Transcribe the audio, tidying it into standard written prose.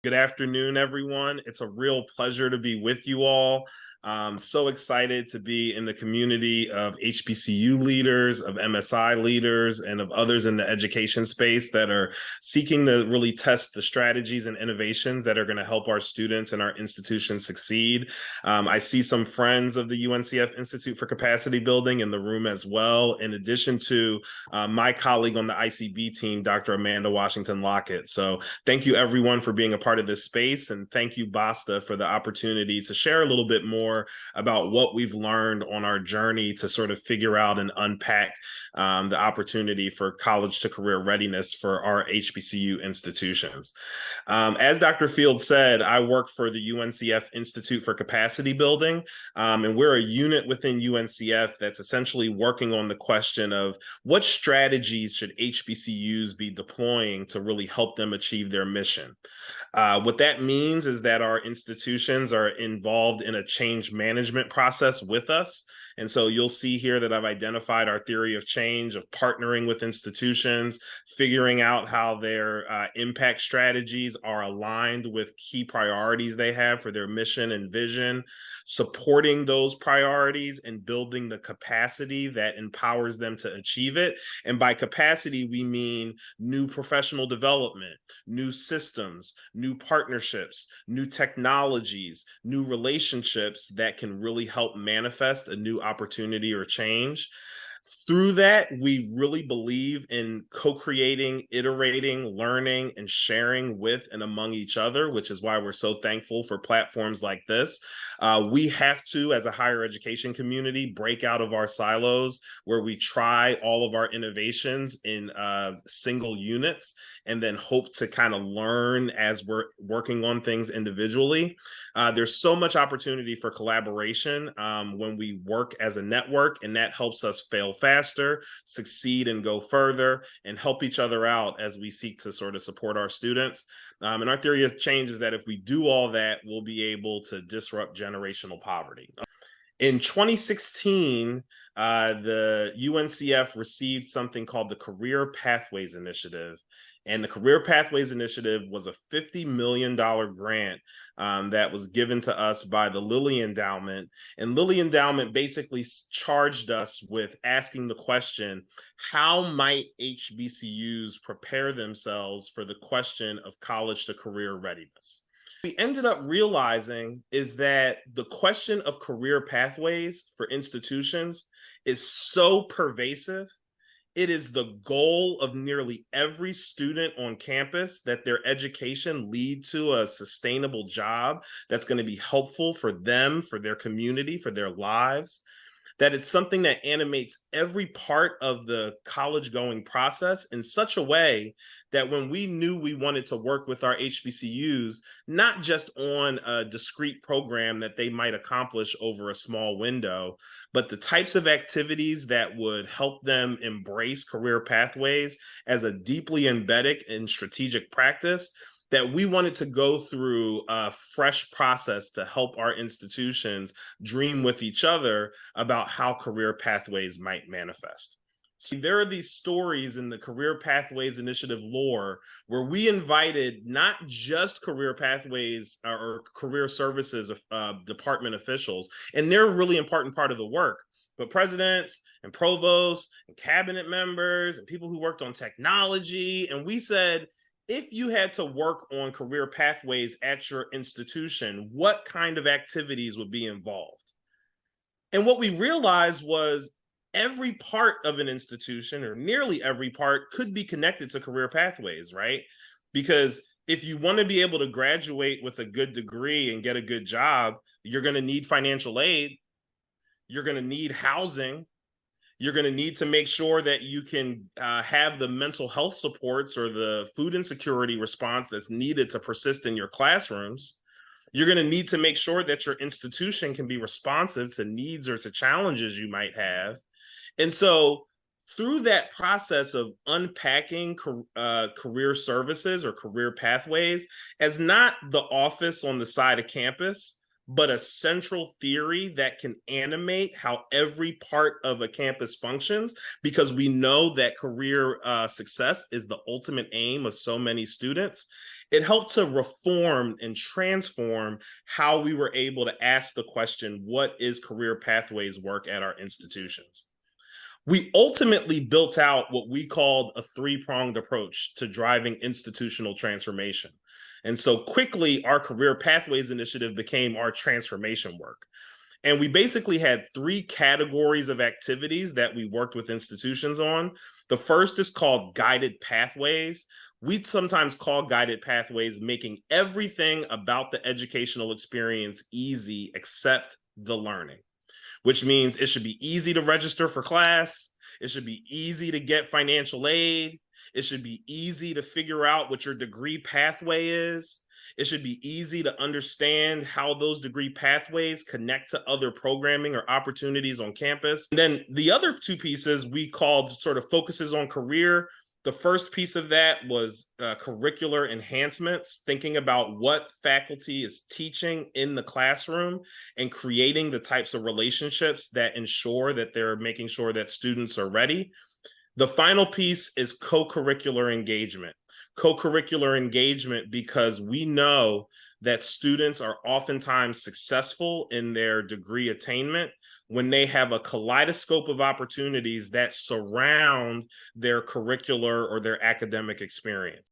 Good afternoon, everyone. It's a real pleasure to be with you all. So excited to be in the community of HBCU leaders, of MSI leaders, and of others in the education space that are seeking to really test the strategies and innovations that are going to help our students and our institutions succeed. I see some friends of the UNCF Institute for Capacity Building in the room as well, in addition to my colleague on the ICB team, Dr. Amanda Washington Lockett. So thank you, everyone, for being a part of this space. And thank you, Basta, for the opportunity to share a little bit more about what we've learned on our journey to sort of figure out and unpack the opportunity for college to career readiness for our HBCU institutions. As Dr. Field said, I work for the UNCF Institute for Capacity Building, and we're a unit within UNCF that's essentially working on the question of what strategies should HBCUs be deploying to really help them achieve their mission. What that means is that our institutions are involved in a change management process with us. And so you'll see here that I've identified our theory of change, of partnering with institutions, figuring out how their impact strategies are aligned with key priorities they have for their mission and vision, supporting those priorities and building the capacity that empowers them to achieve it. And by capacity, we mean new professional development, new systems, new partnerships, new technologies, new relationships that can really help manifest a new opportunity or change. Through that, we really believe in co-creating, iterating, learning, and sharing with and among each other, which is why we're so thankful for platforms like this. We have to, as a higher education community, break out of our silos where we try all of our innovations in single units and then hope to kind of learn as we're working on things individually. There's so much opportunity for collaboration when we work as a network, and that helps us fail faster, succeed and go further, and help each other out as we seek to sort of support our students. And our theory of change is that if we do all that, we'll be able to disrupt generational poverty. In 2016, the UNCF received something called the Career Pathways Initiative. And the Career Pathways Initiative was a $50 million grant that was given to us by the Lilly Endowment. And Lilly Endowment basically charged us with asking the question, how might HBCUs prepare themselves for the question of college to career readiness? We ended up realizing is that the question of career pathways for institutions is so pervasive. It is the goal of nearly every student on campus that their education lead to a sustainable job that's going to be helpful for them, for their community, for their lives. That it's something that animates every part of the college going process in such a way that when we knew we wanted to work with our HBCUs, not just on a discrete program that they might accomplish over a small window, but the types of activities that would help them embrace career pathways as a deeply embedded and strategic practice, that we wanted to go through a fresh process to help our institutions dream with each other about how career pathways might manifest. So there are these stories in the Career Pathways Initiative lore where we invited not just career pathways or career services department officials, and they're a really important part of the work, but presidents and provosts and cabinet members and people who worked on technology. And we said, if you had to work on career pathways at your institution, what kind of activities would be involved? And what we realized was every part of an institution, or nearly every part, could be connected to career pathways, right? Because if you want to be able to graduate with a good degree and get a good job, you're going to need financial aid. You're going to need housing. You're going to need to make sure that you can have the mental health supports or the food insecurity response that's needed to persist in your classrooms. You're going to need to make sure that your institution can be responsive to needs or to challenges you might have. And so through that process of unpacking career services or career pathways as not the office on the side of campus, but a central theory that can animate how every part of a campus functions, because we know that career success is the ultimate aim of so many students. It helped to reform and transform how we were able to ask the question, what is career pathways work at our institutions? We ultimately built out what we called a three-pronged approach to driving institutional transformation. And so quickly, our Career Pathways Initiative became our transformation work. And we basically had three categories of activities that we worked with institutions on. The first is called guided pathways. We sometimes call guided pathways making everything about the educational experience easy except the learning, which means it should be easy to register for class. It should be easy to get financial aid. It should be easy to figure out what your degree pathway is. It should be easy to understand how those degree pathways connect to other programming or opportunities on campus. And then the other two pieces we called sort of focuses on career. The first piece of that was curricular enhancements, thinking about what faculty is teaching in the classroom and creating the types of relationships that ensure that they're making sure that students are ready. The final piece is co-curricular engagement. Co-curricular engagement because we know that students are oftentimes successful in their degree attainment when they have a kaleidoscope of opportunities that surround their curricular or their academic experience.